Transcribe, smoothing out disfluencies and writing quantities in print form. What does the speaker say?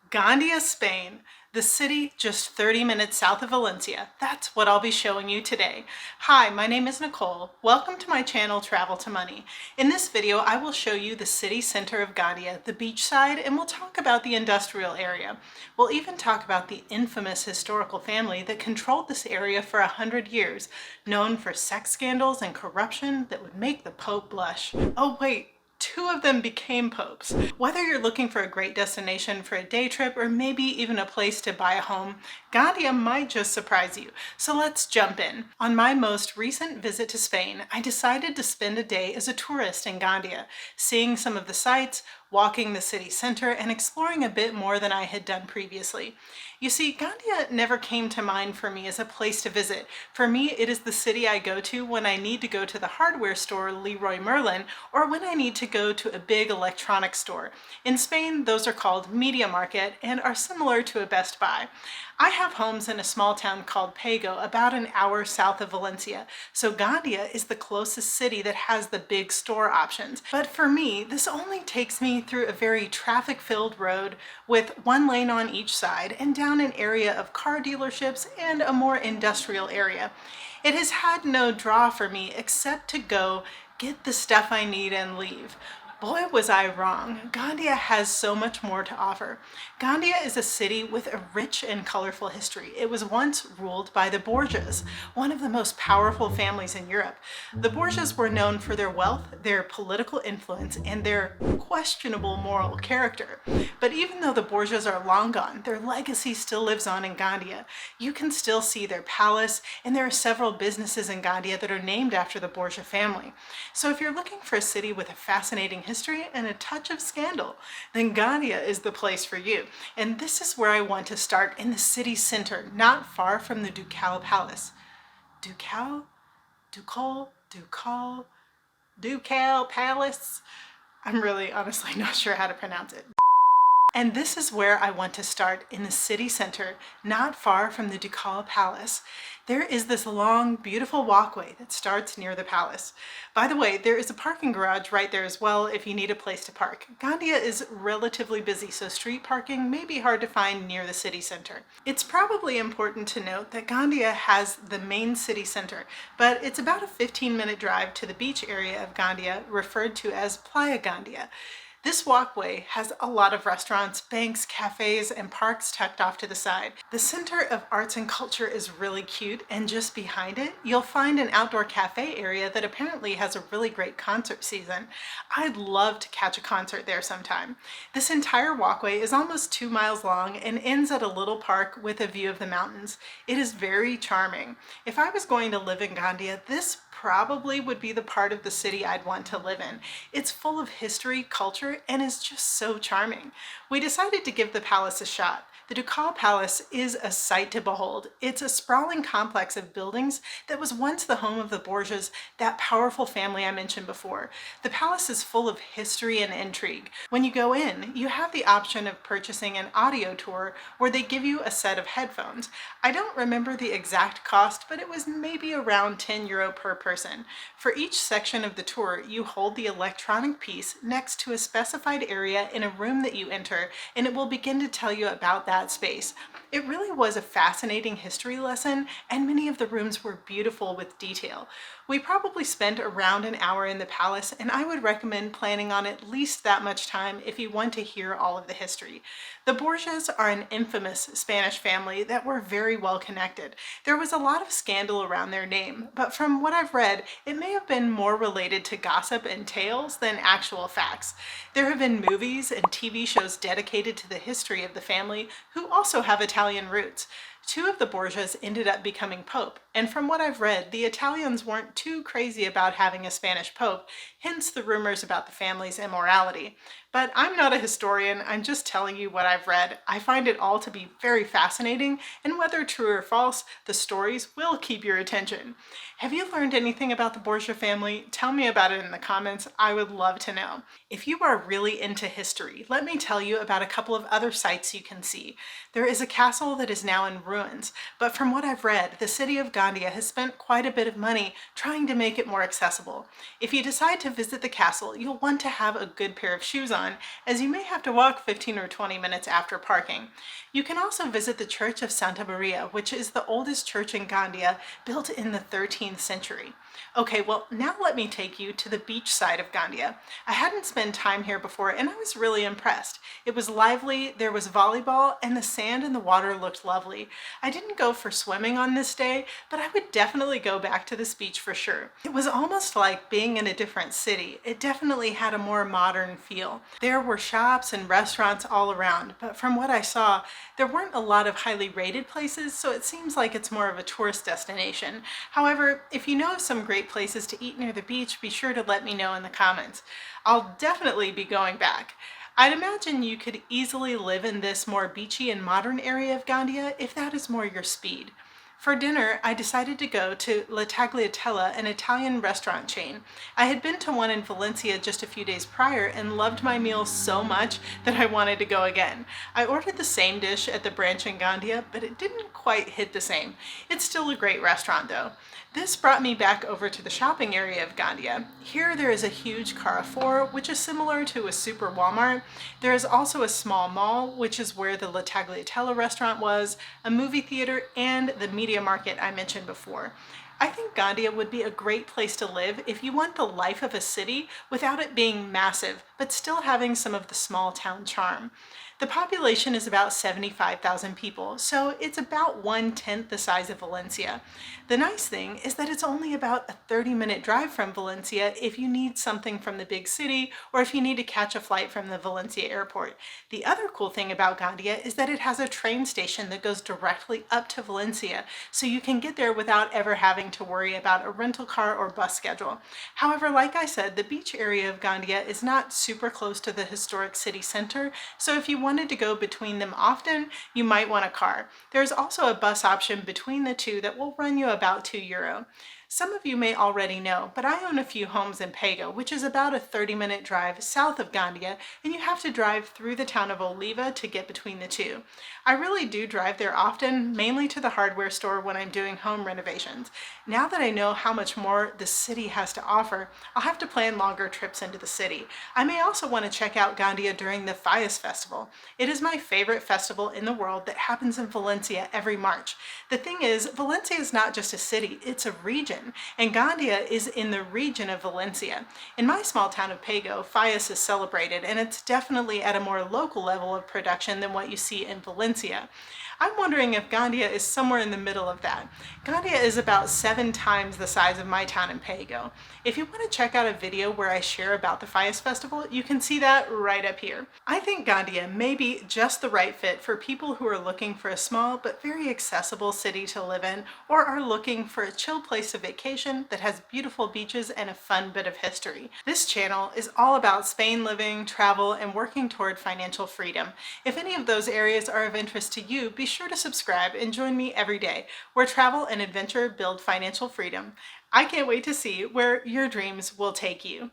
Gandia, Spain, the city just 30 minutes south of Valencia. That's what I'll be showing you today. Hi, my name is Nicole. Welcome to my channel, Travel to Money. In this video, I will show you the city center of Gandia, the beachside, and we'll talk about the industrial area. We'll even talk about the infamous historical family that controlled this area for 100 years, known for sex scandals and corruption that would make the Pope blush. Oh wait, two of them became popes. Whether you're looking for a great destination for a day trip or maybe even a place to buy a home, Gandia might just surprise you. So let's jump in. On my most recent visit to Spain, I decided to spend a day as a tourist in Gandia, seeing some of the sights, walking the city center, and exploring a bit more than I had done previously. You see, Gandia never came to mind for me as a place to visit. For me, it is the city I go to when I need to go to the hardware store Leroy Merlin or when I need to go to a big electronics store. In Spain, those are called Media Market and are similar to a Best Buy. I have homes in a small town called Pago, about an hour south of Valencia, so Gandia is the closest city that has the big store options. But for me, this only takes me through a very traffic-filled road with one lane on each side and down an area of car dealerships and a more industrial area. It has had no draw for me except to go get the stuff I need and leave. Boy, was I wrong. Gandia has so much more to offer. Gandia is a city with a rich and colorful history. It was once ruled by the Borgias, one of the most powerful families in Europe. The Borgias were known for their wealth, their political influence, and their questionable moral character. But even though the Borgias are long gone, their legacy still lives on in Gandia. You can still see their palace, and there are several businesses in Gandia that are named after the Borgia family. So if you're looking for a city with a fascinating history and a touch of scandal, then Gandia is the place for you. And this is where I want to start, in the city center, not far from the Ducal Palace. Ducal Palace? I'm really honestly not sure how to pronounce it. And this is where I want to start, in the city center, not far from the Ducal Palace. There is this long, beautiful walkway that starts near the palace. By the way, there is a parking garage right there as well if you need a place to park. Gandia is relatively busy, so street parking may be hard to find near the city center. It's probably important to note that Gandia has the main city center, but it's about a 15-minute drive to the beach area of Gandia, referred to as Playa Gandia. This walkway has a lot of restaurants, banks, cafes, and parks tucked off to the side. The Center of Arts and Culture is really cute, and just behind it, you'll find an outdoor cafe area that apparently has a really great concert season. I'd love to catch a concert there sometime. This entire walkway is almost 2 miles long and ends at a little park with a view of the mountains. It is very charming. If I was going to live in Gandia, this probably would be the part of the city I'd want to live in. It's full of history, culture, and is just so charming. We decided to give the palace a shot. The Ducal Palace is a sight to behold. It's a sprawling complex of buildings that was once the home of the Borgias, that powerful family I mentioned before. The palace is full of history and intrigue. When you go in, you have the option of purchasing an audio tour where they give you a set of headphones. I don't remember the exact cost, but it was maybe around €10 per person. For each section of the tour, you hold the electronic piece next to a specified area in a room that you enter, and it will begin to tell you about that space. It really was a fascinating history lesson, and many of the rooms were beautiful with detail. We probably spent around an hour in the palace, and I would recommend planning on at least that much time if you want to hear all of the history. The Borgias are an infamous Spanish family that were very well connected. There was a lot of scandal around their name, but from what I've read, it may have been more related to gossip and tales than actual facts. There have been movies and TV shows dedicated to the history of the family, who also have Italian roots. Two of the Borgias ended up becoming pope, and from what I've read, the Italians weren't too crazy about having a Spanish pope, hence the rumors about the family's immorality. But I'm not a historian, I'm just telling you what I've read. I find it all to be very fascinating, and whether true or false, the stories will keep your attention. Have you learned anything about the Borgia family? Tell me about it in the comments. I would love to know. If you are really into history, let me tell you about a couple of other sites you can see. There is a castle that is now in ruins ruins, but from what I've read, the city of Gandia has spent quite a bit of money trying to make it more accessible. If you decide to visit the castle, you'll want to have a good pair of shoes on, as you may have to walk 15 or 20 minutes after parking. You can also visit the Church of Santa Maria, which is the oldest church in Gandia, built in the 13th century. Okay, well, now let me take you to the beach side of Gandia. I hadn't spent time here before and I was really impressed. It was lively, there was volleyball, and the sand and the water looked lovely. I didn't go for swimming on this day, but I would definitely go back to this beach for sure. It was almost like being in a different city. It definitely had a more modern feel. There were shops and restaurants all around, but from what I saw, there weren't a lot of highly rated places, so it seems like it's more of a tourist destination. However, if you know of some great places to eat near the beach, be sure to let me know in the comments. I'll definitely be going back. I'd imagine you could easily live in this more beachy and modern area of Gandia if that is more your speed. For dinner, I decided to go to La Tagliatella, an Italian restaurant chain. I had been to one in Valencia just a few days prior and loved my meal so much that I wanted to go again. I ordered the same dish at the branch in Gandia, but it didn't quite hit the same. It's still a great restaurant though. This brought me back over to the shopping area of Gandia. Here there is a huge Carrefour, which is similar to a super Walmart. There is also a small mall, which is where the La Tagliatella restaurant was, a movie theater, and the media market I mentioned before. I think Gandia would be a great place to live if you want the life of a city without it being massive, but still having some of the small town charm. The population is about 75,000 people, so it's about 1/10 the size of Valencia. The nice thing is that it's only about a 30-minute drive from Valencia if you need something from the big city or if you need to catch a flight from the Valencia airport. The other cool thing about Gandia is that it has a train station that goes directly up to Valencia, so you can get there without ever having to worry about a rental car or bus schedule. However, like I said, the beach area of Gandia is not super close to the historic city center, so if you wanted to go between them often, you might want a car. There's also a bus option between the two that will run you about €2. Some of you may already know, but I own a few homes in Pego, which is about a 30-minute drive south of Gandia, and you have to drive through the town of Oliva to get between the two. I really do drive there often, mainly to the hardware store when I'm doing home renovations. Now that I know how much more the city has to offer, I'll have to plan longer trips into the city. I may also want to check out Gandia during the Fallas Festival. It is my favorite festival in the world that happens in Valencia every March. The thing is, Valencia is not just a city, it's a region. And Gandia is in the region of Valencia. In my small town of Pego, Fallas is celebrated, and it's definitely at a more local level of production than what you see in Valencia. I'm wondering if Gandia is somewhere in the middle of that. Gandia is about 7 times the size of my town in Pego. If you want to check out a video where I share about the Fallas Festival, you can see that right up here. I think Gandia may be just the right fit for people who are looking for a small but very accessible city to live in, or are looking for a chill place to vacation that has beautiful beaches and a fun bit of history. This channel is all about Spain living, travel, and working toward financial freedom. If any of those areas are of interest to you, be sure to subscribe and join me every day, where travel and adventure build financial freedom. I can't wait to see where your dreams will take you.